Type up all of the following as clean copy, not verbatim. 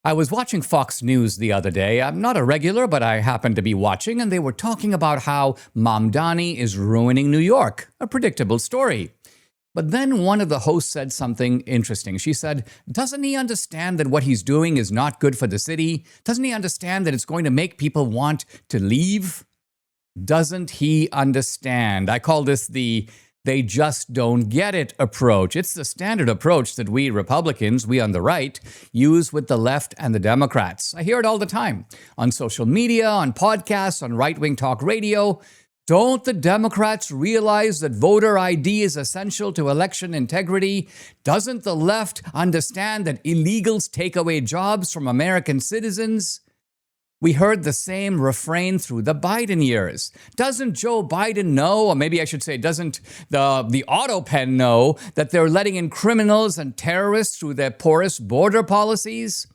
I was watching Fox News the other day. I'm not a regular, but I happened to be watching, and they were talking about how Mamdani is ruining New York. A predictable story. But then one of the hosts said something interesting. She said, doesn't he understand that what he's doing is not good for the city? Doesn't he understand that it's going to make people want to leave? Doesn't he understand? I call this the "they just don't get it" approach. It's the standard approach that we Republicans, we on the right, use with the left and the Democrats. I hear it all the time on social media, on podcasts, on right-wing talk radio. Don't the Democrats realize that voter ID is essential to election integrity? Doesn't the left understand that illegals take away jobs from American citizens? We heard the same refrain through the Biden years. Doesn't Joe Biden know, or maybe I should say, doesn't the auto pen know that they're letting in criminals and terrorists through their porous border policies?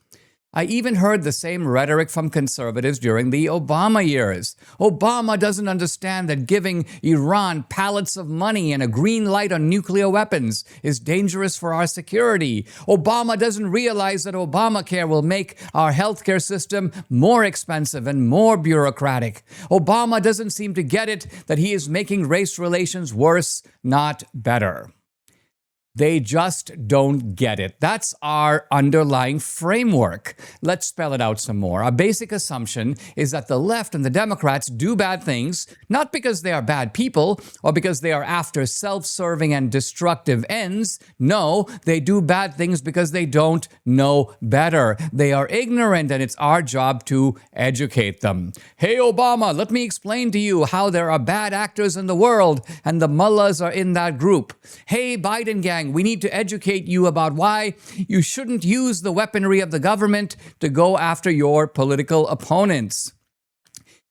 I even heard the same rhetoric from conservatives during the Obama years. Obama doesn't understand that giving Iran pallets of money and a green light on nuclear weapons is dangerous for our security. Obama doesn't realize that Obamacare will make our healthcare system more expensive and more bureaucratic. Obama doesn't seem to get it that he is making race relations worse, not better. They just don't get it. That's our underlying framework. Let's spell it out some more. Our basic assumption is that the left and the Democrats do bad things, not because they are bad people or because they are after self-serving and destructive ends. No, they do bad things because they don't know better. They are ignorant, and it's our job to educate them. Hey, Obama, let me explain to you how there are bad actors in the world, and the mullahs are in that group. Hey, Biden gang, we need to educate you about why you shouldn't use the weaponry of the government to go after your political opponents.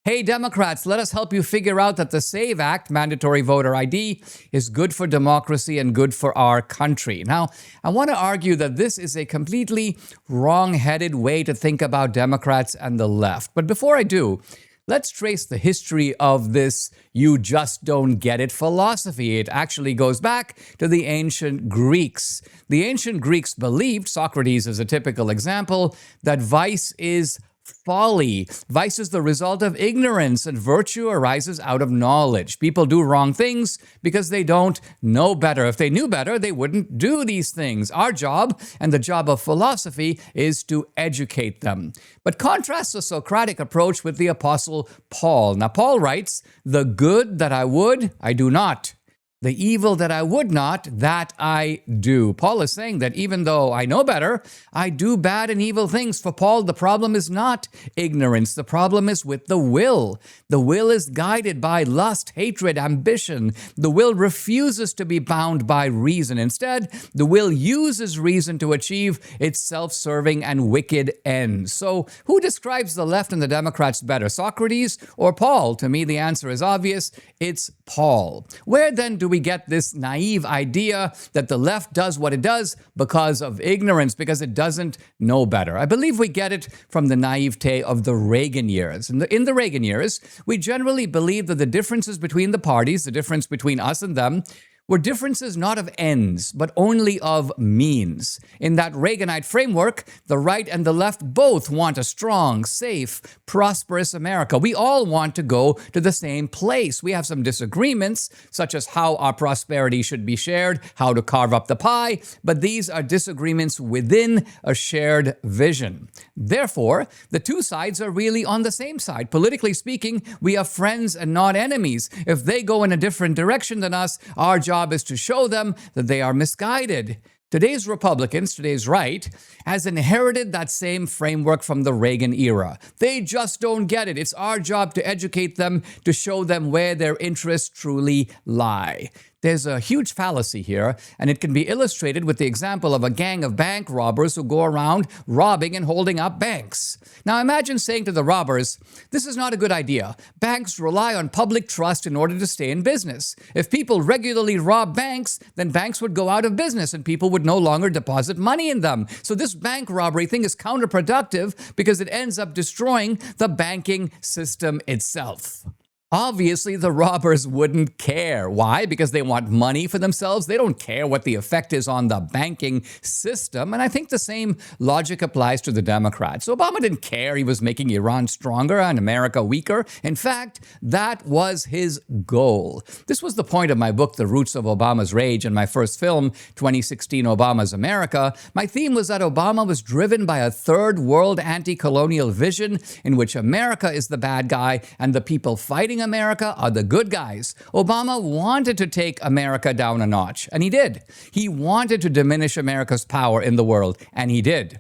Hey, Democrats, let us help you figure out that the SAVE Act, mandatory voter ID, is good for democracy and good for our country. Now, I want to argue that this is a completely wrong-headed way to think about Democrats and the left. But before I do, let's trace the history of this "you just don't get it" philosophy. It actually goes back to the ancient Greeks. The ancient Greeks believed, Socrates is a typical example, that vice is folly. Vice is the result of ignorance, and virtue arises out of knowledge. People do wrong things because they don't know better. If they knew better, they wouldn't do these things. Our job, and the job of philosophy, is to educate them. But contrast the Socratic approach with the Apostle Paul. Now, Paul writes, "The good that I would, I do not. The evil that I would not, that I do." Paul is saying that even though I know better, I do bad and evil things. For Paul, the problem is not ignorance. The problem is with the will. The will is guided by lust, hatred, ambition. The will refuses to be bound by reason. Instead, the will uses reason to achieve its self-serving and wicked ends. So who describes the left and the Democrats better, Socrates or Paul? To me, the answer is obvious. It's Paul. Where then do we get this naive idea that the left does what it does because of ignorance, because it doesn't know better? I believe we get it from the naivete of the Reagan years. In the Reagan years, we generally believed that the differences between the parties, the difference between us and them, were differences not of ends, but only of means. In that Reaganite framework, the right and the left both want a strong, safe, prosperous America. We all want to go to the same place. We have some disagreements, such as how our prosperity should be shared, how to carve up the pie, but these are disagreements within a shared vision. Therefore, the two sides are really on the same side. Politically speaking, we are friends and not enemies. If they go in a different direction than us, our job is to show them that they are misguided. Today's Republicans, today's right, has inherited that same framework from the Reagan era. They just don't get it. It's our job to educate them, to show them where their interests truly lie. There's a huge fallacy here, and it can be illustrated with the example of a gang of bank robbers who go around robbing and holding up banks. Now imagine saying to the robbers, "This is not a good idea. Banks rely on public trust in order to stay in business. If people regularly rob banks, then banks would go out of business and people would no longer deposit money in them. So this bank robbery thing is counterproductive because it ends up destroying the banking system itself." Obviously, the robbers wouldn't care. Why? Because they want money for themselves. They don't care what the effect is on the banking system. And I think the same logic applies to the Democrats. Obama didn't care he was making Iran stronger and America weaker. In fact, that was his goal. This was the point of my book, The Roots of Obama's Rage, and my first film, 2016 Obama's America. My theme was that Obama was driven by a third world anti-colonial vision in which America is the bad guy and the people fighting America are the good guys. Obama wanted to take America down a notch, and he did. He wanted to diminish America's power in the world, and he did.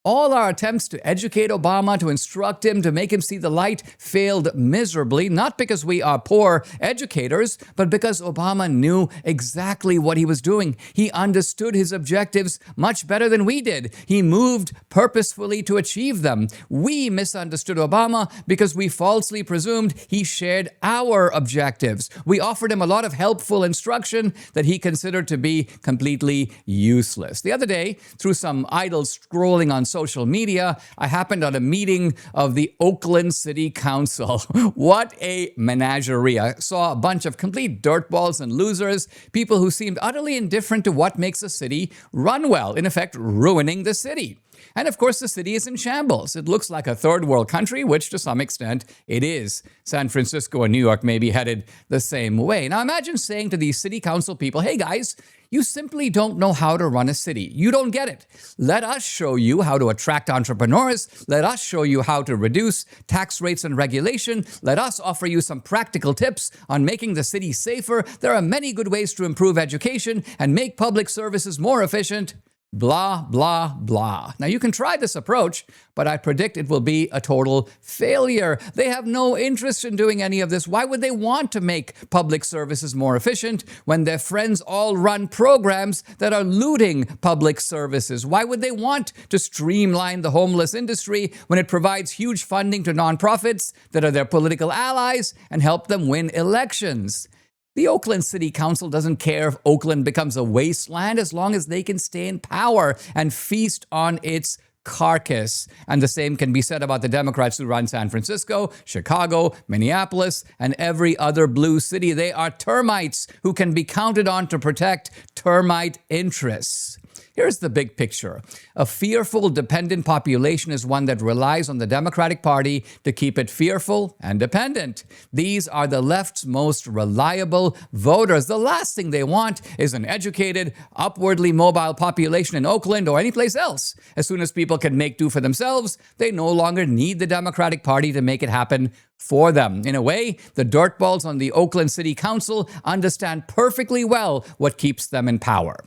All our attempts to educate Obama, to instruct him, to make him see the light, failed miserably, not because we are poor educators, but because Obama knew exactly what he was doing. He understood his objectives much better than we did. He moved purposefully to achieve them. We misunderstood Obama because we falsely presumed he shared our objectives. We offered him a lot of helpful instruction that he considered to be completely useless. The other day, through some idle scrolling on social media, I happened on a meeting of the Oakland City Council. What a menagerie. I saw a bunch of complete dirtballs and losers, people who seemed utterly indifferent to what makes a city run well, in effect, ruining the city. And of course, the city is in shambles. It looks like a third world country, which to some extent it is. San Francisco and New York may be headed the same way. Now imagine saying to these city council people, hey guys, you simply don't know how to run a city. You don't get it. Let us show you how to attract entrepreneurs. Let us show you how to reduce tax rates and regulation. Let us offer you some practical tips on making the city safer. There are many good ways to improve education and make public services more efficient. Blah, blah, blah. Now, you can try this approach, but I predict it will be a total failure. They have no interest in doing any of this. Why would they want to make public services more efficient when their friends all run programs that are looting public services? Why would they want to streamline the homeless industry when it provides huge funding to nonprofits that are their political allies and help them win elections? The Oakland City Council doesn't care if Oakland becomes a wasteland as long as they can stay in power and feast on its carcass. And the same can be said about the Democrats who run San Francisco, Chicago, Minneapolis, and every other blue city. They are termites who can be counted on to protect termite interests. Here's the big picture. A fearful, dependent population is one that relies on the Democratic Party to keep it fearful and dependent. These are the left's most reliable voters. The last thing they want is an educated, upwardly mobile population in Oakland or anyplace else. As soon as people can make do for themselves, they no longer need the Democratic Party to make it happen for them. In a way, the dirtballs on the Oakland City Council understand perfectly well what keeps them in power.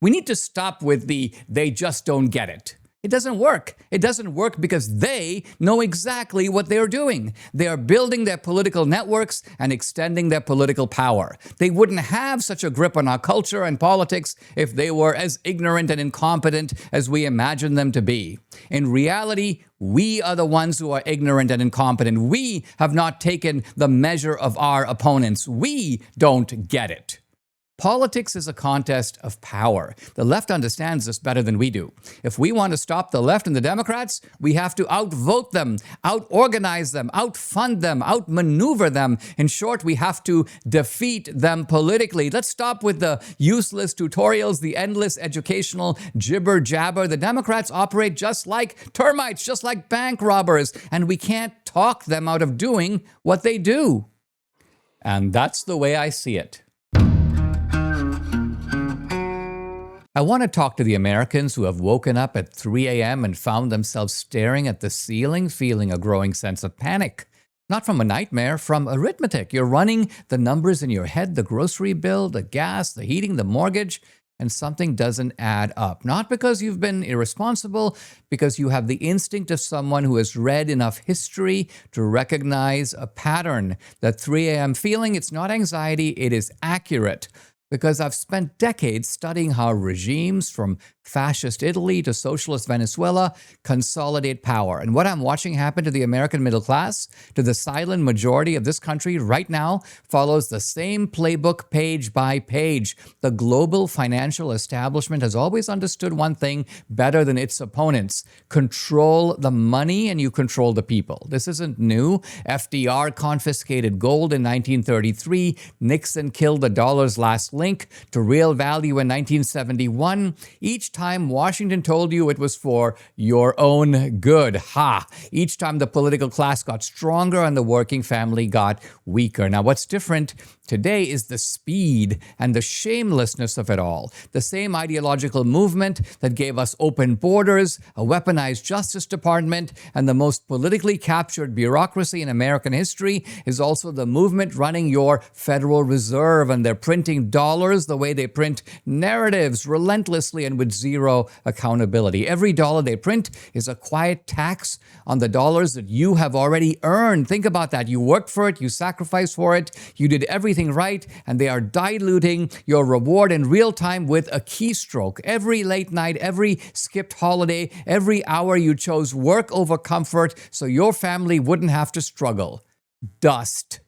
We need to stop with they just don't get it. It doesn't work. It doesn't work because they know exactly what they're doing. They are building their political networks and extending their political power. They wouldn't have such a grip on our culture and politics if they were as ignorant and incompetent as we imagine them to be. In reality, we are the ones who are ignorant and incompetent. We have not taken the measure of our opponents. We don't get it. Politics is a contest of power. The left understands this better than we do. If we want to stop the left and the Democrats, we have to outvote them, out-organize them, out-fund them, out-maneuver them. In short, we have to defeat them politically. Let's stop with the useless tutorials, the endless educational jibber-jabber. The Democrats operate just like termites, just like bank robbers, and we can't talk them out of doing what they do. And that's the way I see it. I want to talk to the Americans who have woken up at 3 a.m. and found themselves staring at the ceiling, feeling a growing sense of panic. Not from a nightmare, from arithmetic. You're running the numbers in your head, the grocery bill, the gas, the heating, the mortgage, and something doesn't add up. Not because you've been irresponsible, because you have the instinct of someone who has read enough history to recognize a pattern. That 3 a.m. feeling, it's not anxiety, it is accurate. Because I've spent decades studying how regimes, from fascist Italy to socialist Venezuela, consolidate power. And what I'm watching happen to the American middle class, to the silent majority of this country right now, follows the same playbook page by page. The global financial establishment has always understood one thing better than its opponents: control the money and you control the people. This isn't new. FDR confiscated gold in 1933. Nixon killed the dollar's last link to real value in 1971. Each time Washington told you it was for your own good. Ha! Each time the political class got stronger and the working family got weaker. Now, what's different today is the speed and the shamelessness of it all. The same ideological movement that gave us open borders, a weaponized Justice Department, and the most politically captured bureaucracy in American history is also the movement running your Federal Reserve, and they're printing dollars the way they print narratives, relentlessly and with zero accountability. Every dollar they print is a quiet tax on the dollars that you have already earned. Think about that. You worked for it, you sacrificed for it, you did everything right, and they are diluting your reward in real time with a keystroke. Every late night, every skipped holiday, every hour you chose work over comfort so your family wouldn't have to struggle. Dust.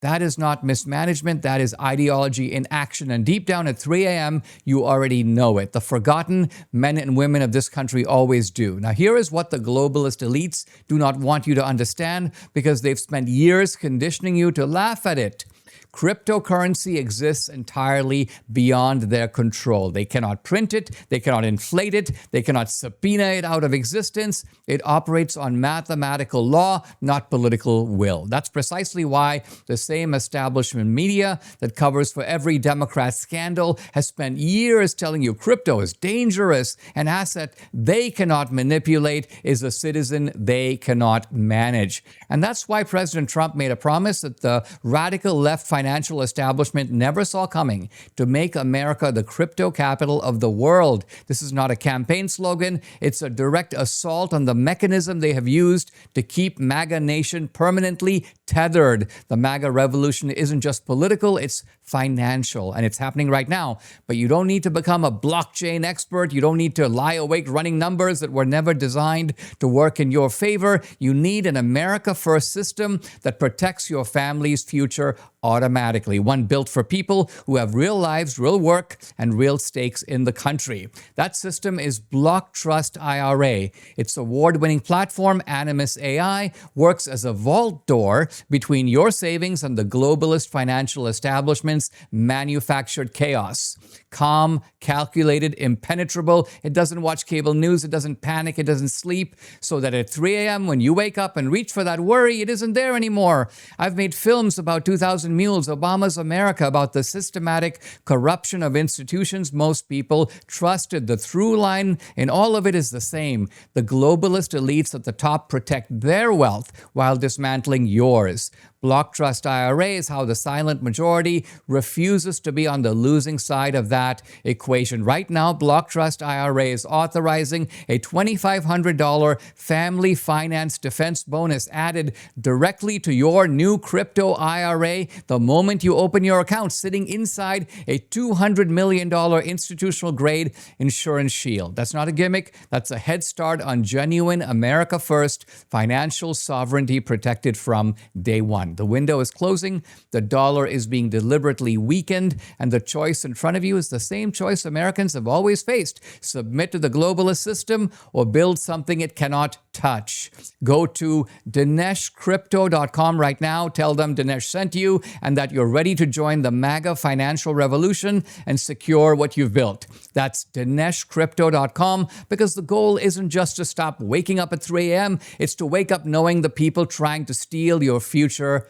That is not mismanagement. That is ideology in action. And deep down at 3 a.m., you already know it. The forgotten men and women of this country always do. Now, here is what the globalist elites do not want you to understand, because they've spent years conditioning you to laugh at it. Cryptocurrency exists entirely beyond their control. They cannot print it, they cannot inflate it, they cannot subpoena it out of existence. It operates on mathematical law, not political will. That's precisely why the same establishment media that covers for every Democrat scandal has spent years telling you crypto is dangerous. An asset they cannot manipulate is a citizen they cannot manage. And that's why President Trump made a promise that the radical left financial establishment never saw coming, to make America the crypto capital of the world. This is not a campaign slogan. It's a direct assault on the mechanism they have used to keep MAGA Nation permanently tethered. The MAGA revolution isn't just political, it's financial, and it's happening right now. But you don't need to become a blockchain expert. You don't need to lie awake running numbers that were never designed to work in your favor. You need an America First system that protects your family's future automatically. One built for people who have real lives, real work, and real stakes in the country. That system is Block Trust IRA. Its award-winning platform, Animus AI, works as a vault door between your savings and the globalist financial establishment's manufactured chaos. Calm, calculated, impenetrable. It doesn't watch cable news. It doesn't panic. It doesn't sleep. So that at 3 a.m. when you wake up and reach for that worry, it isn't there anymore. I've made films about 2000 Mules, Obama's America, about the systematic corruption of institutions most people trusted. The through line in all of it is the same. The globalist elites at the top protect their wealth while dismantling yours. Block Trust IRA is how the silent majority refuses to be on the losing side of that equation. Right now, Block Trust IRA is authorizing a $2,500 family finance defense bonus added directly to your new crypto IRA the moment you open your account, sitting inside a $200 million institutional grade insurance shield. That's not a gimmick. That's a head start on genuine America First financial sovereignty protected from day one. The window is closing, the dollar is being deliberately weakened, and the choice in front of you is the same choice Americans have always faced: submit to the globalist system or build something it cannot touch. Go to DineshCrypto.com right now. Tell them Dinesh sent you and that you're ready to join the MAGA financial revolution and secure what you've built. That's DineshCrypto.com, because the goal isn't just to stop waking up at 3 a.m., it's to wake up knowing the people trying to steal your future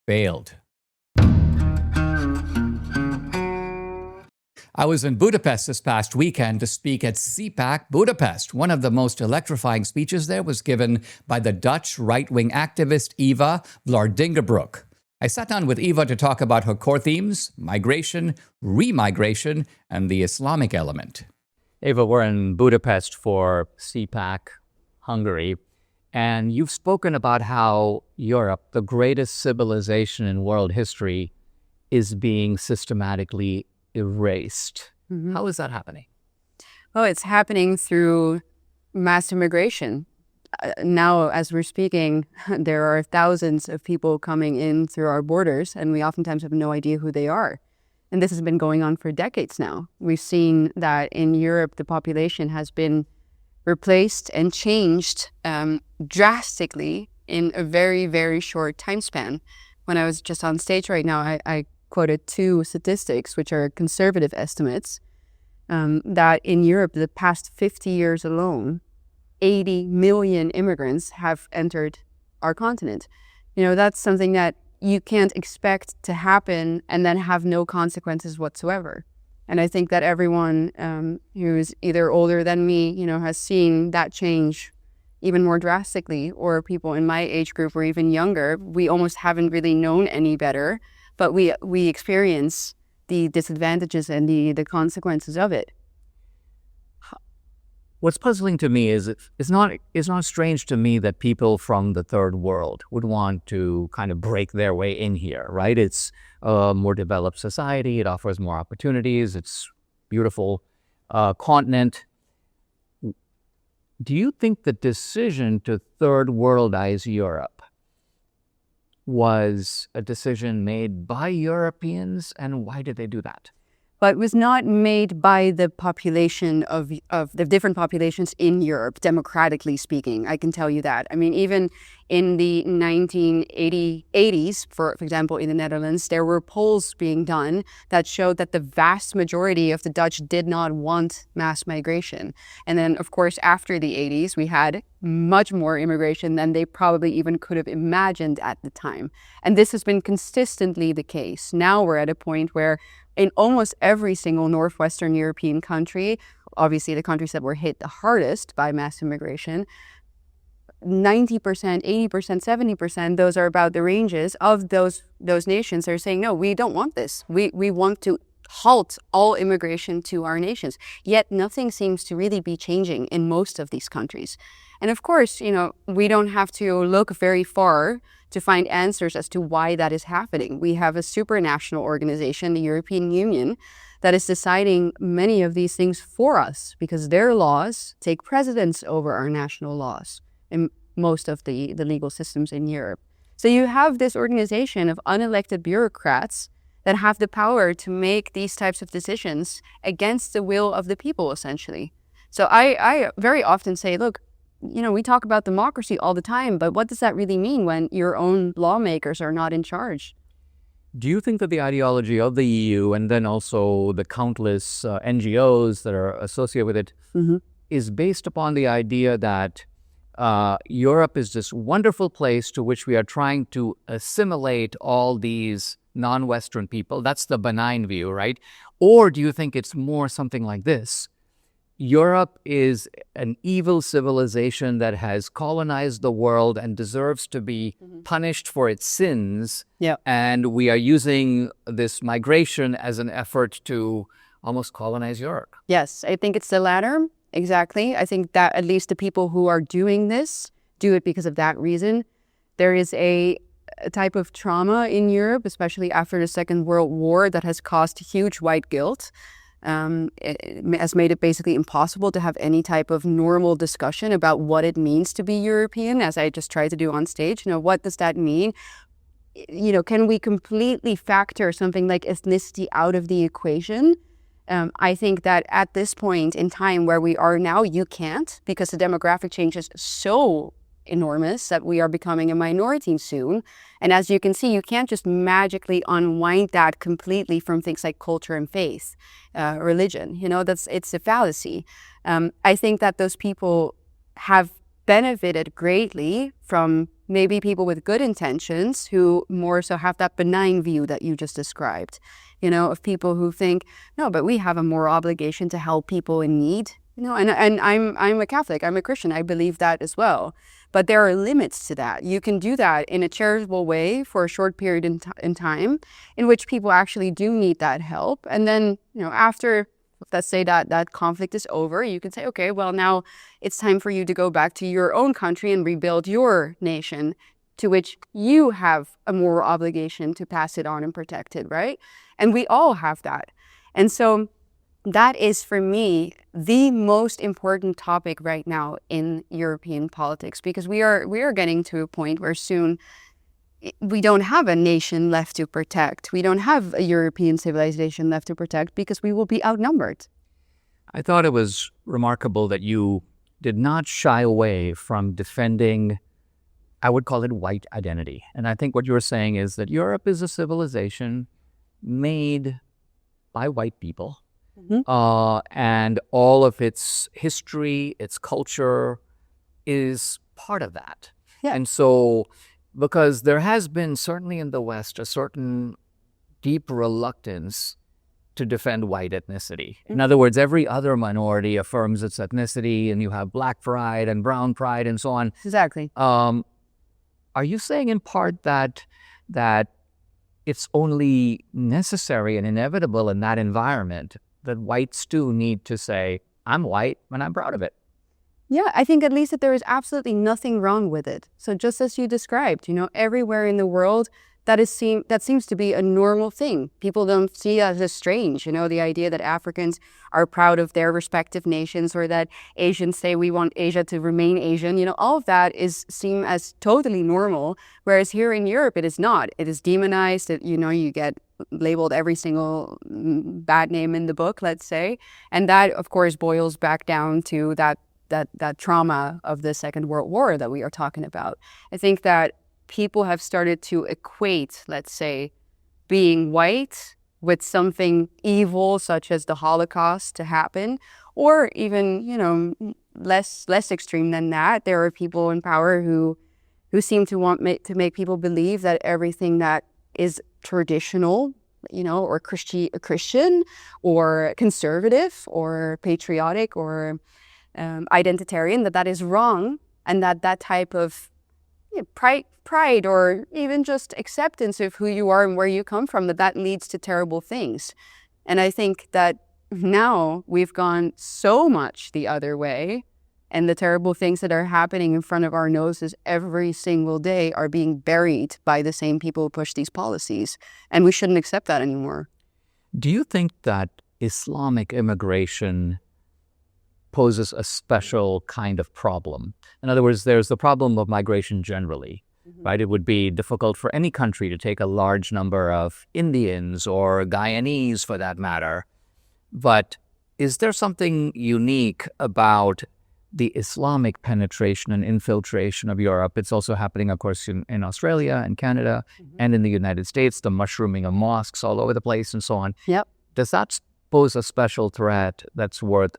failed. I was in Budapest this past weekend to speak at CPAC Budapest. One of the most electrifying speeches there was given by the Dutch right-wing activist Eva Vlaardingerbroek. I sat down with Eva to talk about her core themes: migration, remigration, and the Islamic element. Eva, we're in Budapest for CPAC, Hungary, and you've spoken about how Europe, the greatest civilization in world history, is being systematically erased. Mm-hmm. How is that happening? Well, it's happening through mass immigration. Now, as we're speaking, there are thousands of people coming in through our borders, and we oftentimes have no idea who they are. And this has been going on for decades now. We've seen that in Europe, the population has been replaced and changed drastically in a very, very short time span. When I was just on stage right now, I quoted two statistics, which are conservative estimates, that in Europe, the past 50 years alone, 80 million immigrants have entered our continent. That's something that you can't expect to happen and then have no consequences whatsoever. And I think that everyone who's either older than me, has seen that change even more drastically, or people in my age group or even younger. We almost haven't really known any better, but we experience the disadvantages and the consequences of it. What's puzzling to me is it's not strange to me that people from the third world would want to kind of break their way in here, right? It's a more developed society. It offers more opportunities. It's beautiful continent. Do you think the decision to third worldize Europe was a decision made by Europeans, and why did they do that? But it was not made by the population of the different populations in Europe, democratically speaking. I can tell you that. I mean, even in the 1980s, for example, in the Netherlands, there were polls being done that showed that the vast majority of the Dutch did not want mass migration. And then, of course, after the 80s, we had much more immigration than they probably even could have imagined at the time. And this has been consistently the case. Now we're at a point where in almost every single Northwestern European country, obviously the countries that were hit the hardest by mass immigration, 90%, 80%, 70%, those are about the ranges of those nations are saying, no, we don't want this. We want to halt all immigration to our nations. Yet nothing seems to really be changing in most of these countries. And of course, we don't have to look very far to find answers as to why that is happening. We have a supranational organization, the European Union, that is deciding many of these things for us because their laws take precedence over our national laws in most of the legal systems in Europe. So you have this organization of unelected bureaucrats that have the power to make these types of decisions against the will of the people, essentially. So I very often say, look, we talk about democracy all the time, but what does that really mean when your own lawmakers are not in charge? Do you think that the ideology of the EU and then also the countless NGOs that are associated with it is based upon the idea that Europe is this wonderful place to which we are trying to assimilate all these non-Western people? That's the benign view, right? Or do you think it's more something like this? Europe is an evil civilization that has colonized the world and deserves to be punished for its sins. Yeah. And we are using this migration as an effort to almost colonize Europe. Yes, I think it's the latter. Exactly. I think that at least the people who are doing this do it because of that reason. There is a type of trauma in Europe, especially after the Second World War, that has caused huge white guilt. It has made it basically impossible to have any type of normal discussion about what it means to be European, as I just tried to do on stage. What does that mean? Can we completely factor something like ethnicity out of the equation? I think that at this point in time where we are now, you can't, because the demographic change is so enormous that we are becoming a minority soon. And as you can see, you can't just magically unwind that completely from things like culture and faith, religion. It's a fallacy. I think that those people have benefited greatly from maybe people with good intentions who more so have that benign view that you just described, of people who think, no, but we have a moral obligation to help people in need. And I'm a Catholic, I'm a Christian, I believe that as well. But there are limits to that. You can do that in a charitable way for a short period in time in which people actually do need that help. And then, after, let's say that conflict is over, you can say, okay, well, now it's time for you to go back to your own country and rebuild your nation, to which you have a moral obligation to pass it on and protect it, right? And we all have that. And so that is, for me, the most important topic right now in European politics, because we are getting to a point where soon we don't have a nation left to protect. We don't have a European civilization left to protect because we will be outnumbered. I thought it was remarkable that you did not shy away from defending, I would call it, white identity. And I think what you were saying is that Europe is a civilization made by white people. And all of its history, its culture is part of that. Yeah. And so, because there has been, certainly in the West, a certain deep reluctance to defend white ethnicity. In other words, every other minority affirms its ethnicity, and you have black pride and brown pride and so on. Exactly. Are you saying in part that it's only necessary and inevitable in that environment that whites too need to say, I'm white and I'm proud of it? Yeah, I think at least that there is absolutely nothing wrong with it. So just as you described, everywhere in the world, that seems to be a normal thing. People don't see it as strange, the idea that Africans are proud of their respective nations, or that Asians say we want Asia to remain Asian. All of that is seen as totally normal, whereas here in Europe it is not. It is demonized. You get labeled every single bad name in the book, let's say. And that, of course, boils back down to that trauma of the Second World War that we are talking about. I think that people have started to equate, let's say, being white with something evil, such as the Holocaust, to happen, or even, less extreme than that. There are people in power who seem to want to make people believe that everything that is traditional, or Christian, or conservative, or patriotic, or identitarian, that is wrong, and that type of pride or even just acceptance of who you are and where you come from, that leads to terrible things. And I think that now we've gone so much the other way, and the terrible things that are happening in front of our noses every single day are being buried by the same people who push these policies. And we shouldn't accept that anymore. Do you think that Islamic immigration poses a special kind of problem? In other words, there's the problem of migration generally, right? It would be difficult for any country to take a large number of Indians or Guyanese, for that matter. But is there something unique about the Islamic penetration and infiltration of Europe? It's also happening, of course, in Australia and Canada and in the United States, the mushrooming of mosques all over the place and so on. Yep. Does that pose a special threat that's worth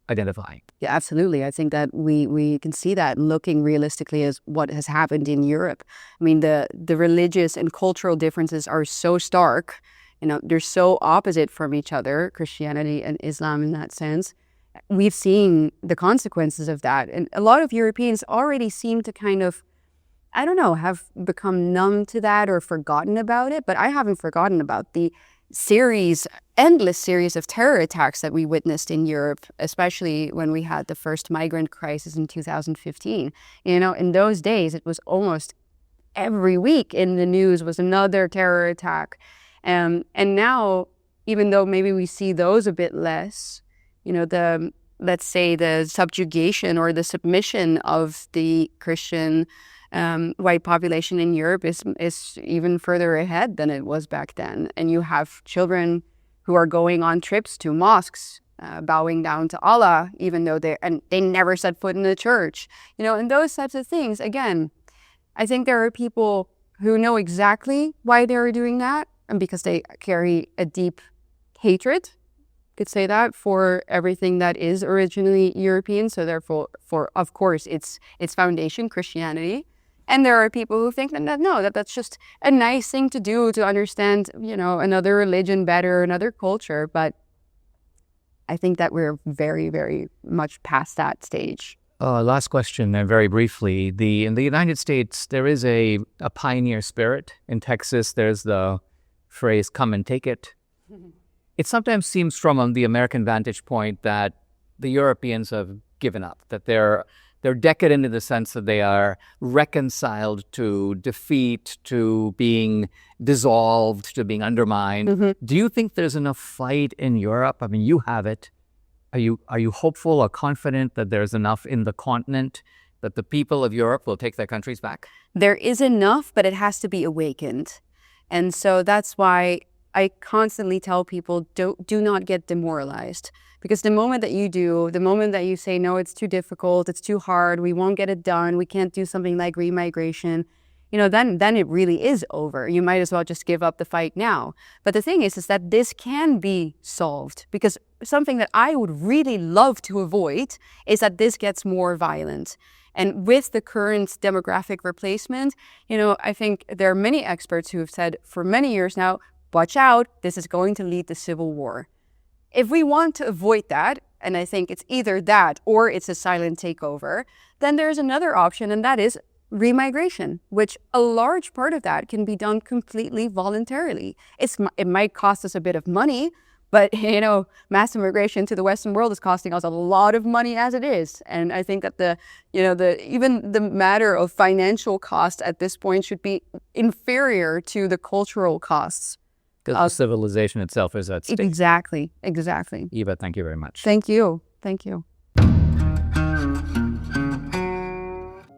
identifying? Yeah, absolutely. I think that we can see that looking realistically as what has happened in Europe. I mean, the religious and cultural differences are so stark. They're so opposite from each other, Christianity and Islam in that sense. We've seen the consequences of that. And a lot of Europeans already seem to kind of, I don't know, have become numb to that or forgotten about it. But I haven't forgotten about the endless series of terror attacks that we witnessed in Europe, especially when we had the first migrant crisis in 2015. In those days, it was almost every week in the news was another terror attack. And now, even though maybe we see those a bit less, let's say the subjugation or the submission of the Christian white population in Europe is even further ahead than it was back then. And you have children who are going on trips to mosques, bowing down to Allah, even though they never set foot in the church. And those types of things. Again, I think there are people who know exactly why they're doing that, and because they carry a deep hatred, could say that, for everything that is originally European. So therefore, of course, its foundation, Christianity. And there are people who think that's just a nice thing to do to understand, another religion better, another culture. But I think that we're very, very much past that stage. Last question, very briefly. In the United States, there is a pioneer spirit. In Texas, there's the phrase, come and take it. It sometimes seems from the American vantage point that the Europeans have given up, that they're they're decadent in the sense that they are reconciled to defeat, to being dissolved, to being undermined. Do you think there's enough fight in Europe? I mean, you have it. Are you hopeful or confident that there's enough in the continent that the people of Europe will take their countries back? There is enough, but it has to be awakened. And so that's why I constantly tell people, do not get demoralized. Because the moment that you do, the moment that you say, no, it's too difficult, it's too hard, we won't get it done, we can't do something like remigration, then it really is over. You might as well just give up the fight now. But the thing is that this can be solved, because something that I would really love to avoid is that this gets more violent. And with the current demographic replacement, I think there are many experts who have said for many years now, watch out, this is going to lead to civil war. If we want to avoid that, and I think it's either that or it's a silent takeover, then there's another option, and that is remigration, which a large part of that can be done completely voluntarily. It might cost us a bit of money, but mass immigration to the Western world is costing us a lot of money as it is. And I think that even the matter of financial cost at this point should be inferior to the cultural costs. Because the civilization itself is at stake. Exactly. Eva, thank you very much. Thank you.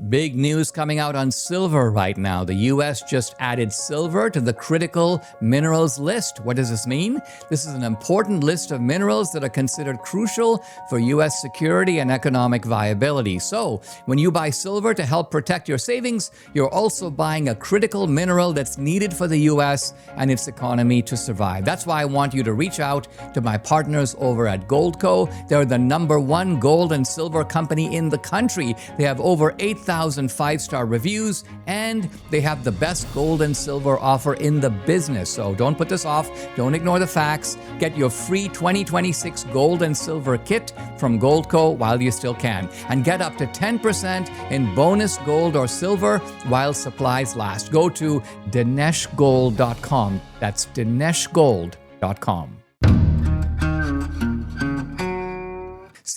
Big news coming out on silver right now. The U.S. just added silver to the critical minerals list. What does this mean? This is an important list of minerals that are considered crucial for U.S. security and economic viability. So, when you buy silver to help protect your savings, you're also buying a critical mineral that's needed for the U.S. and its economy to survive. That's why I want you to reach out to my partners over at Goldco. They're the #1 gold and silver company in the country. They have over 8,000 five-star reviews, and they have the best gold and silver offer in the business. So don't put this off. Don't ignore the facts. Get your free 2026 gold and silver kit from Goldco while you still can, and get up to 10% in bonus gold or silver while supplies last. Go to dineshgold.com. That's dineshgold.com.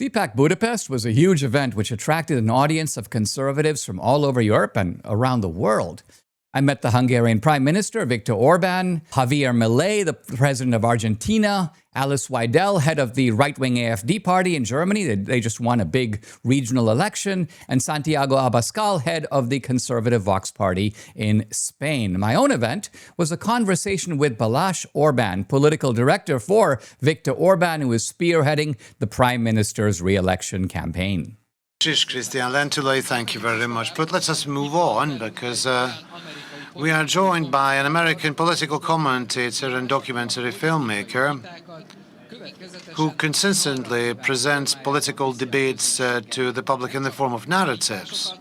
CPAC Budapest was a huge event which attracted an audience of conservatives from all over Europe and around the world. I met the Hungarian Prime Minister, Viktor Orbán, Javier Milei, the President of Argentina, Alice Weidel, head of the right-wing AfD party in Germany. They just won a big regional election. And Santiago Abascal, head of the conservative Vox party in Spain. My own event was a conversation with Balázs Orbán, political director for Viktor Orbán, who is spearheading the Prime Minister's re-election campaign. Christian Lentulay, thank you very much. But let's just move on, because we are joined by an American political commentator and documentary filmmaker who consistently presents political debates to the public in the form of narratives,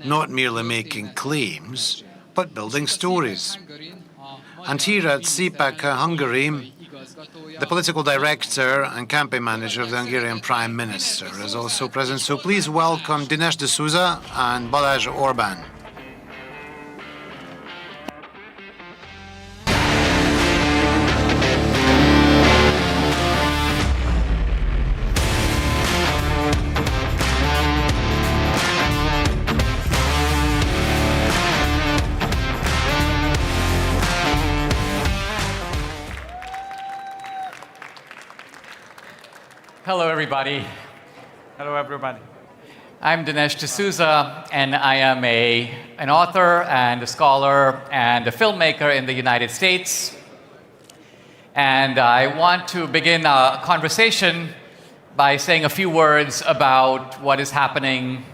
not merely making claims, but building stories. And here at CPAC Hungary, the political director and campaign manager of the Hungarian Prime Minister is also present. So please welcome Dinesh D'Souza and Balázs Orbán. Hello, everybody. Hello, everybody. I'm Dinesh D'Souza, and I am an author and a scholar and a filmmaker in the United States. And I want to begin a conversation by saying a few words about what is happening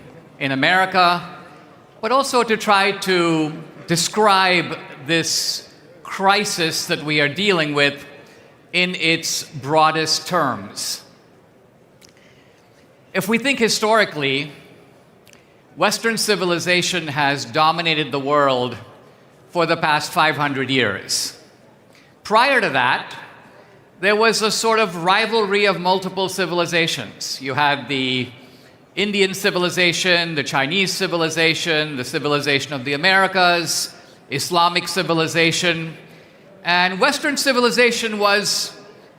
in America, but also to try to describe this crisis that we are dealing with in its broadest terms. If we think historically, Western civilization has dominated the world for the past 500 years. Prior to that, there was a sort of rivalry of multiple civilizations. You had the Indian civilization, the Chinese civilization, the civilization of the Americas, Islamic civilization, and Western civilization was,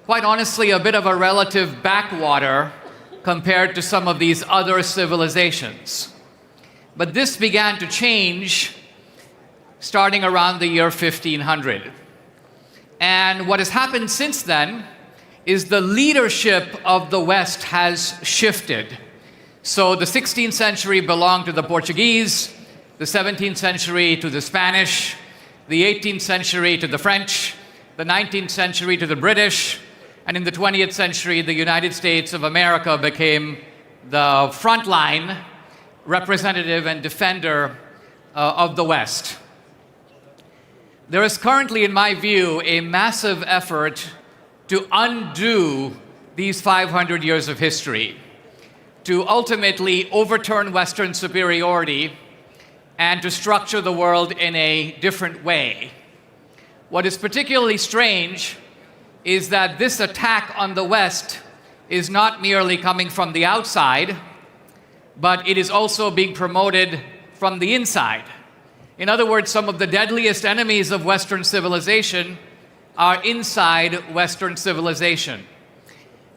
quite honestly, a bit of a relative backwater compared to some of these other civilizations. But this began to change starting around the year 1500. And what has happened since then is the leadership of the West has shifted. So the 16th century belonged to the Portuguese, the 17th century to the Spanish, the 18th century to the French, the 19th century to the British, and in the 20th century, the United States of America became the frontline representative and defender of the West. There is currently, in my view, a massive effort to undo these 500 years of history, to ultimately overturn Western superiority and to structure the world in a different way. What is particularly strange is that this attack on the West is not merely coming from the outside, but it is also being promoted from the inside. In other words, some of the deadliest enemies of Western civilization are inside Western civilization.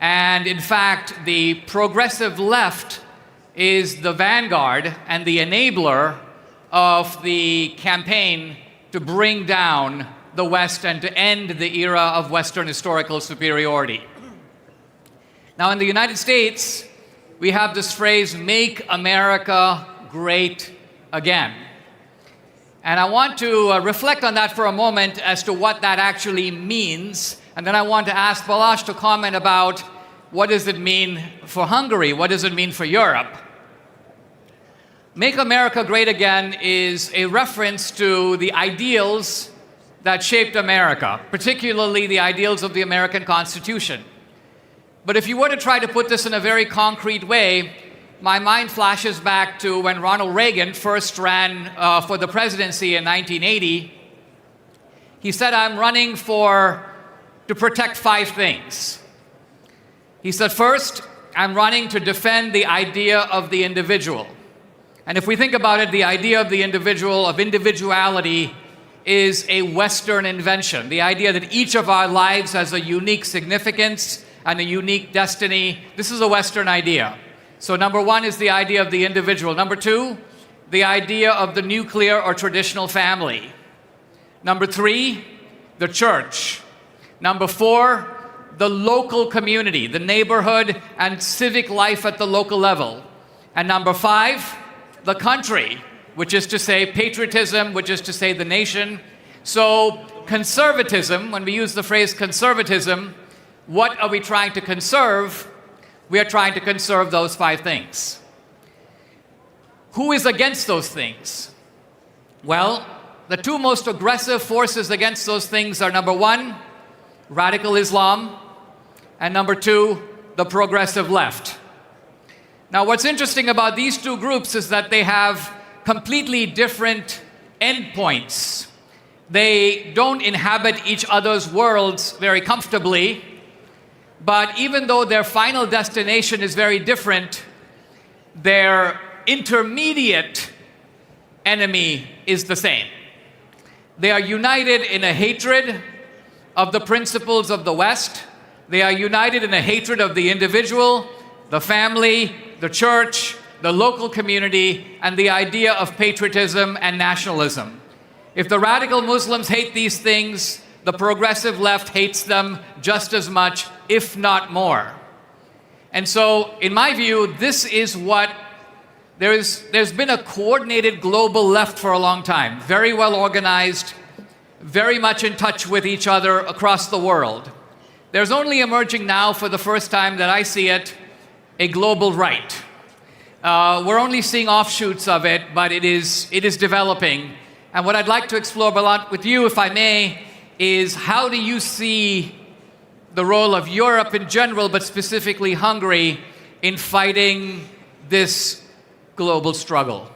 And in fact, the progressive left is the vanguard and the enabler of the campaign to bring down the West and to end the era of Western historical superiority. Now, in the United States, we have this phrase, "Make America Great Again." And I want to reflect on that for a moment as to what that actually means. And then I want to ask Balázs to comment about what does it mean for Hungary? What does it mean for Europe? Make America Great Again is a reference to the ideals that shaped America, particularly the ideals of the American Constitution. But if you were to try to put this in a very concrete way, my mind flashes back to when Ronald Reagan first ran for the presidency in 1980. He said, "I'm running to protect 5 things." He said, first, I'm running to defend the idea of the individual. And if we think about it, the idea of the individual, of individuality, is a Western invention. The idea that each of our lives has a unique significance and a unique destiny. This is a Western idea. So number 1 is the idea of the individual. Number 2, the idea of the nuclear or traditional family. Number 3, the church. Number 4, the local community, the neighborhood and civic life at the local level. And number 5, the country, which is to say patriotism, which is to say the nation. So conservatism, when we use the phrase conservatism, what are we trying to conserve? We are trying to conserve those 5 things. Who is against those things? Well, the 2 most aggressive forces against those things are number 1, radical Islam, and number 2, the progressive left. Now, what's interesting about these 2 groups is that they have completely different endpoints. They don't inhabit each other's worlds very comfortably, but even though their final destination is very different, their intermediate enemy is the same. They are united in a hatred of the principles of the West. They are united in a hatred of the individual, the family, the church, the local community, and the idea of patriotism and nationalism. If the radical Muslims hate these things, the progressive left hates them just as much, if not more. And so, in my view, this is what there's been a coordinated global left for a long time, very well organized, very much in touch with each other across the world. There's only emerging now, for the first time that I see it, a global right. We're only seeing offshoots of it, but it is developing. And what I'd like to explore a lot with you, if I may, is how do you see the role of Europe in general, but specifically Hungary, in fighting this global struggle?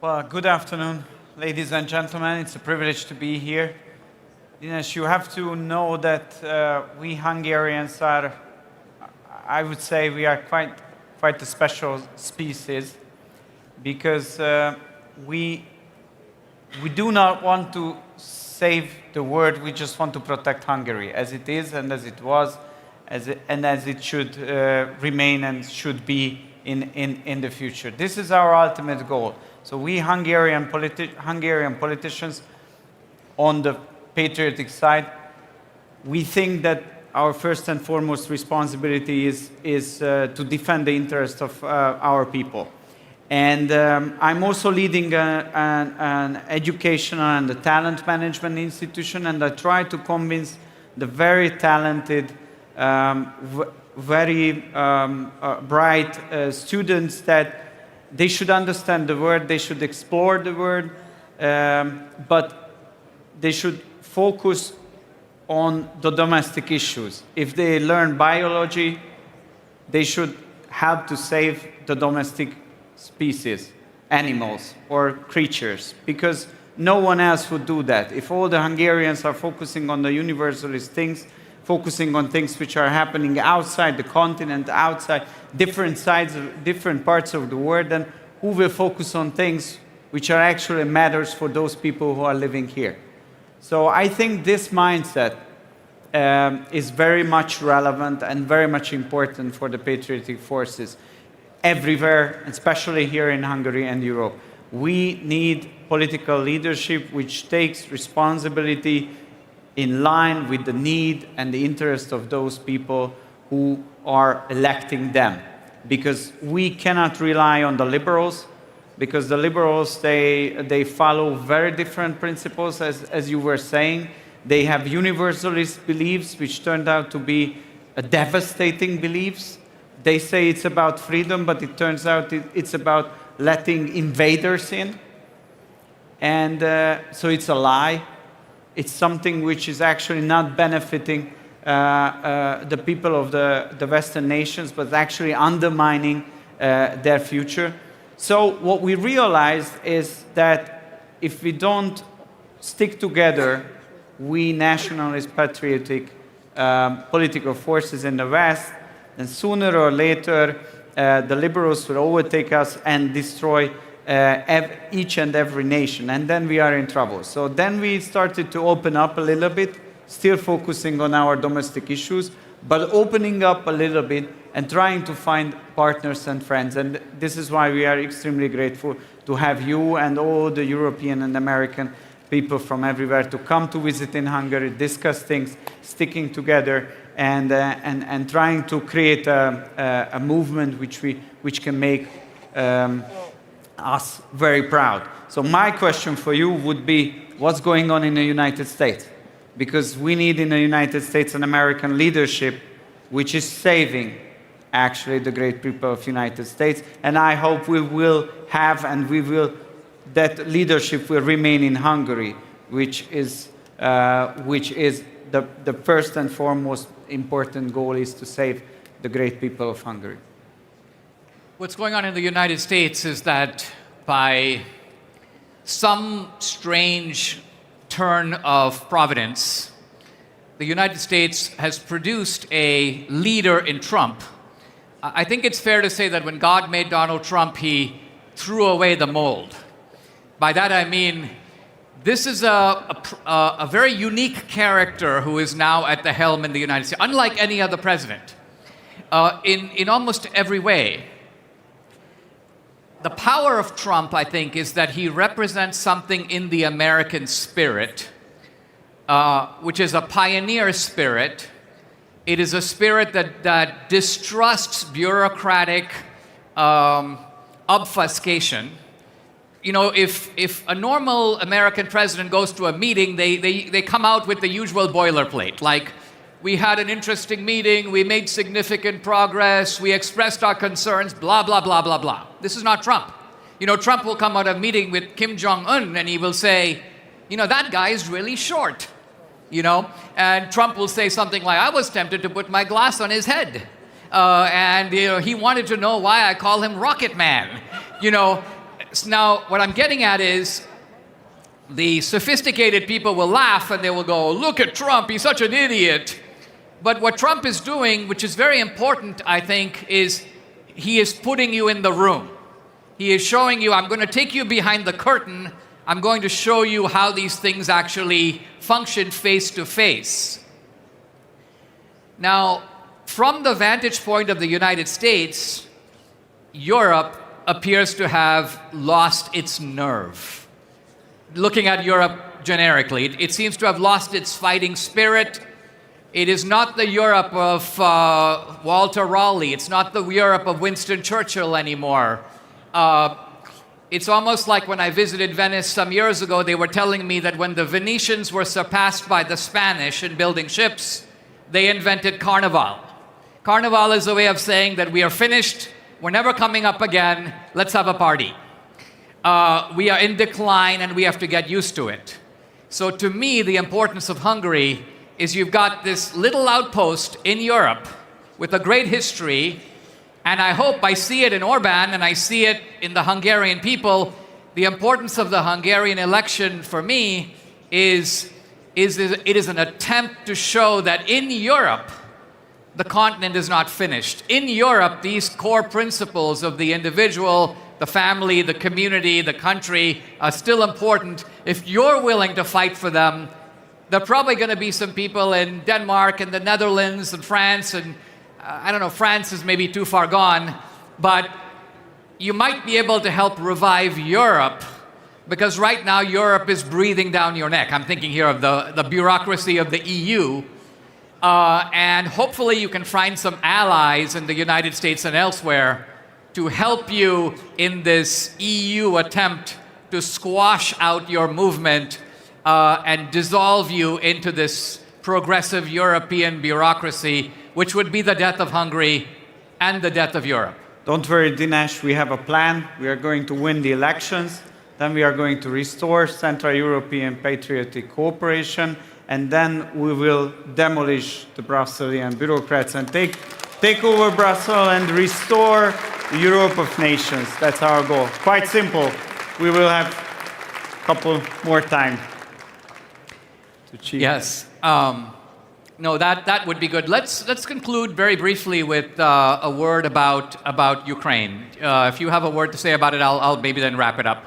Well, good afternoon, ladies and gentlemen. It's a privilege to be here. Dinesh, you have to know that we Hungarians are, I would say, we are quite a special species, because we do not want to save the world, we just want to protect Hungary as it is and as it was as it should remain and should be in the future. This is our ultimate goal. So we Hungarian politicians on the patriotic side, we think that our first and foremost responsibility is to defend the interests of our people. And I'm also leading an educational and a talent management institution, and I try to convince the very talented, very bright students that they should understand the word, they should explore the word, but they should focus on the domestic issues. If they learn biology, they should help to save the domestic species, animals or creatures, because no one else would do that. If all the Hungarians are focusing on the universalist things, focusing on things which are happening outside the continent, outside different sides of different parts of the world, then who will focus on things which are actually matters for those people who are living here? So I think this mindset is very much relevant and very much important for the patriotic forces everywhere, especially here in Hungary and Europe. We need political leadership which takes responsibility in line with the need and the interest of those people who are electing them. Because we cannot rely on the liberals, because the liberals, they follow very different principles, as you were saying. They have universalist beliefs, which turned out to be devastating beliefs. They say it's about freedom, but it turns out it's about letting invaders in. And so it's a lie. It's something which is actually not benefiting the people of the Western nations, but actually undermining their future. So what we realized is that if we don't stick together, we nationalist, patriotic political forces in the West, then sooner or later the liberals will overtake us and destroy each and every nation, and then we are in trouble. So then we started to open up a little bit, still focusing on our domestic issues, but opening up a little bit and trying to find partners and friends. And this is why we are extremely grateful to have you and all the European and American people from everywhere to come to visit in Hungary, discuss things, sticking together, and trying to create a movement which can make us very proud. So my question for you would be, what's going on in the United States? Because we need in the United States an American leadership which is saving actually the great people of the United States. And I hope we will have, and that leadership will remain in Hungary, which is the first and foremost important goal is to save the great people of Hungary. What's going on in the United States is that by some strange turn of providence, the United States has produced a leader in Trump. I think it's fair to say that when God made Donald Trump, he threw away the mold. By that I mean, this is a very unique character who is now at the helm in the United States, unlike any other president, in almost every way. The power of Trump, I think, is that he represents something in the American spirit, which is a pioneer spirit. It is a spirit that distrusts bureaucratic obfuscation. You know, if a normal American president goes to a meeting, they come out with the usual boilerplate, like, we had an interesting meeting, we made significant progress, we expressed our concerns, blah, blah, blah, blah, blah. This is not Trump. You know, Trump will come out of a meeting with Kim Jong-un and he will say, you know, that guy is really short, you know? And Trump will say something like, I was tempted to put my glass on his head. And, you know, he wanted to know why I call him Rocket Man, you know? Now, what I'm getting at is, the sophisticated people will laugh and they will go, look at Trump, he's such an idiot. But what Trump is doing, which is very important, I think, is he is putting you in the room. He is showing you, I'm going to take you behind the curtain. I'm going to show you how these things actually function face to face. Now, from the vantage point of the United States, Europe appears to have lost its nerve. Looking at Europe generically, it seems to have lost its fighting spirit. It is not the Europe of Walter Raleigh. It's not the Europe of Winston Churchill anymore. It's almost like when I visited Venice some years ago, they were telling me that when the Venetians were surpassed by the Spanish in building ships, they invented Carnival. Carnival is a way of saying that we are finished, we're never coming up again, let's have a party. We are in decline and we have to get used to it. So to me, the importance of Hungary is you've got this little outpost in Europe with a great history, and I hope I see it in Orban and I see it in the Hungarian people. The importance of the Hungarian election for me is it is an attempt to show that in Europe, the continent is not finished. In Europe, these core principles of the individual, the family, the community, the country are still important. If you're willing to fight for them, there are probably going to be some people in Denmark and the Netherlands and France, and I don't know, France is maybe too far gone, but you might be able to help revive Europe, because right now Europe is breathing down your neck. I'm thinking here of the bureaucracy of the EU, and hopefully you can find some allies in the United States and elsewhere to help you in this EU attempt to squash out your movement and dissolve you into this progressive European bureaucracy, which would be the death of Hungary and the death of Europe. Don't worry, Dinesh, we have a plan. We are going to win the elections. Then we are going to restore Central European patriotic cooperation. And then we will demolish the Brusselian bureaucrats and take over Brussels and restore the Europe of nations. That's our goal. Quite simple. We will have a couple more time to achieve. Yes. No, that would be good. Let's conclude very briefly with a word about Ukraine. If you have a word to say about it, I'll maybe then wrap it up.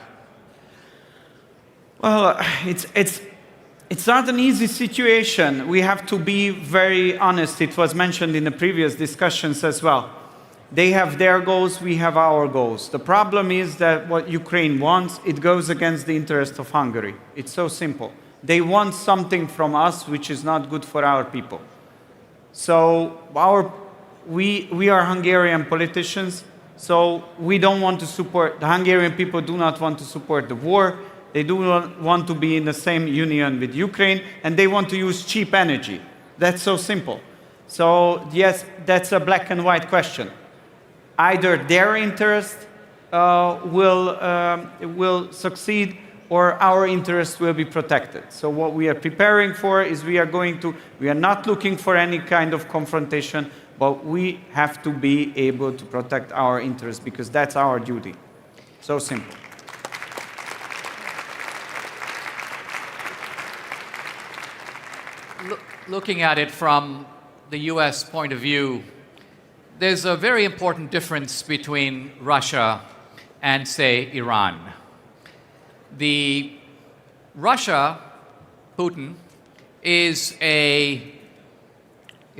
Well, it's not an easy situation. We have to be very honest. It was mentioned in the previous discussions as well. They have their goals, we have our goals. The problem is that what Ukraine wants, it goes against the interest of Hungary. It's so simple. They want something from us which is not good for our people. So we are Hungarian politicians, so we don't want to support, the Hungarian people do not want to support the war. They do not want to be in the same union with Ukraine, and they want to use cheap energy. That's so simple. So yes, that's a black and white question. Either their interest will succeed, or our interests will be protected. So what we are preparing for is we are not looking for any kind of confrontation, but we have to be able to protect our interests, because that's our duty. So simple. Looking at it from the US point of view, there's a very important difference between Russia and, say, Iran. Russia, Putin, is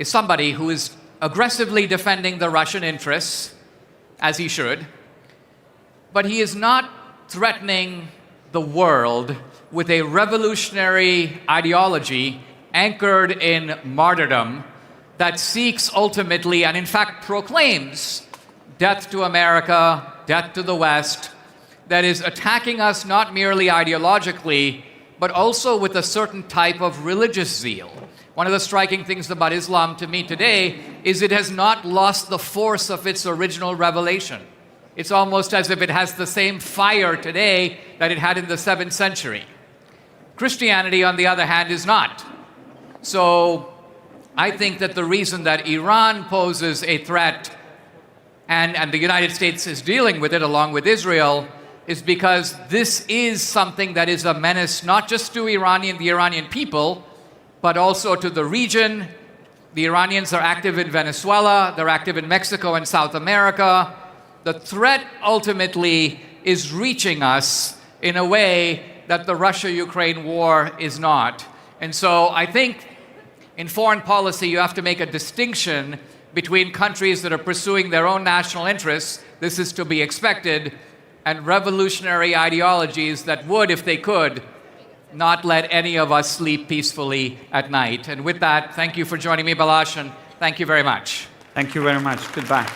somebody who is aggressively defending the Russian interests, as he should, but he is not threatening the world with a revolutionary ideology anchored in martyrdom that seeks ultimately, and in fact proclaims, death to America, death to the West, that is attacking us not merely ideologically, but also with a certain type of religious zeal. One of the striking things about Islam to me today is it has not lost the force of its original revelation. It's almost as if it has the same fire today that it had in the 7th century. Christianity, on the other hand, is not. So I think that the reason that Iran poses a threat, and the United States is dealing with it along with Israel, is because this is something that is a menace not just to the Iranian people, but also to the region. The Iranians are active in Venezuela, they're active in Mexico and South America. The threat ultimately is reaching us in a way that the Russia-Ukraine war is not. And so I think in foreign policy you have to make a distinction between countries that are pursuing their own national interests. This is to be expected. And revolutionary ideologies that would, if they could, not let any of us sleep peacefully at night. And with that, thank you for joining me, Balázs, and thank you very much. Thank you very much. Goodbye.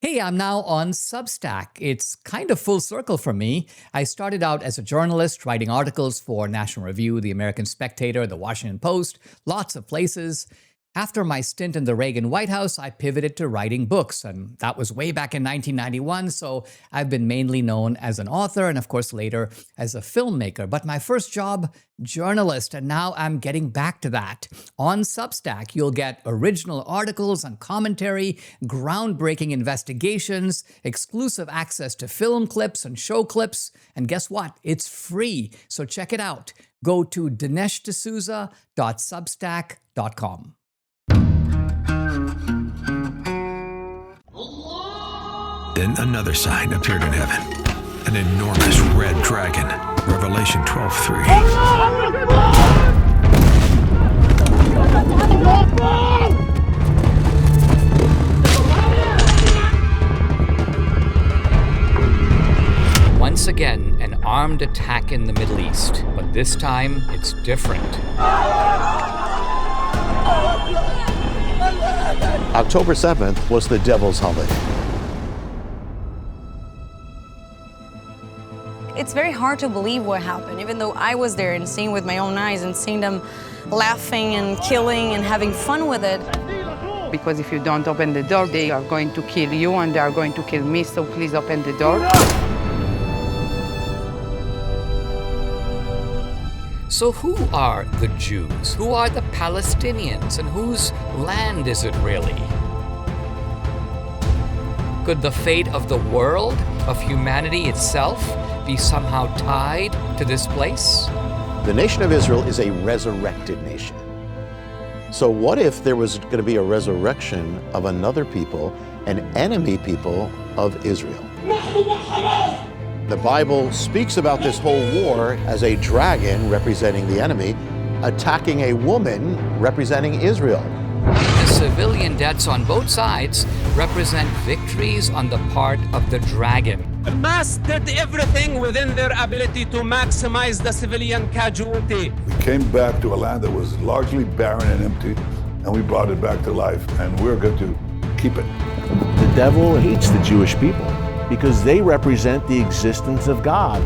Hey, I'm now on Substack. It's kind of full circle for me. I started out as a journalist writing articles for National Review, The American Spectator, The Washington Post, lots of places. After my stint in the Reagan White House, I pivoted to writing books, and that was way back in 1991, so I've been mainly known as an author and, of course, later as a filmmaker. But my first job, journalist, and now I'm getting back to that. On Substack, you'll get original articles and commentary, groundbreaking investigations, exclusive access to film clips and show clips, and guess what? It's free, so check it out. Go to DineshD'Souza.substack.com. Then another sign appeared in heaven, an enormous red dragon. Revelation 12:3. Once again, an armed attack in the Middle East, but this time it's different. October 7th was the devil's holiday. It's very hard to believe what happened, even though I was there and seeing with my own eyes and seeing them laughing and killing and having fun with it. Because if you don't open the door, they are going to kill you and they are going to kill me, so please open the door. So who are the Jews? Who are the Palestinians? And whose land is it really? Could the fate of the world, of humanity itself, be somehow tied to this place? The nation of Israel is a resurrected nation. So what if there was going to be a resurrection of another people, an enemy people of Israel? The Bible speaks about this whole war as a dragon representing the enemy attacking a woman representing Israel. The civilian deaths on both sides represent victories on the part of the dragon. Hamas did everything within their ability to maximize the civilian casualty. We came back to a land that was largely barren and empty, and we brought it back to life, and we're going to keep it. The devil hates the Jewish people because they represent the existence of God.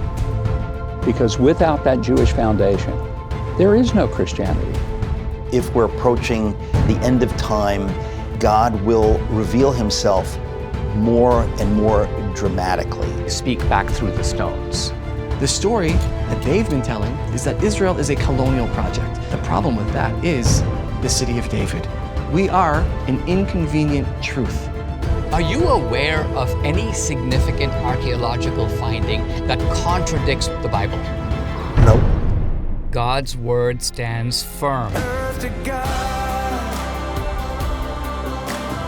Because without that Jewish foundation, there is no Christianity. If we're approaching the end of time, God will reveal himself more and more dramatically. Speak back through the stones. The story that they've been telling is that Israel is a colonial project. The problem with that is the city of David. We are an inconvenient truth. Are you aware of any significant archaeological finding that contradicts the Bible? No. God's word stands firm.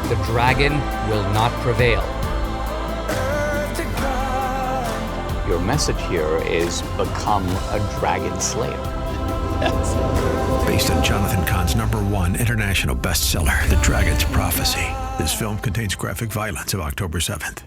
The dragon will not prevail. Your message here is become a dragon slayer. Based on Jonathan Cahn's #1 international bestseller, The Dragon's Prophecy. This film contains graphic violence of October 7th.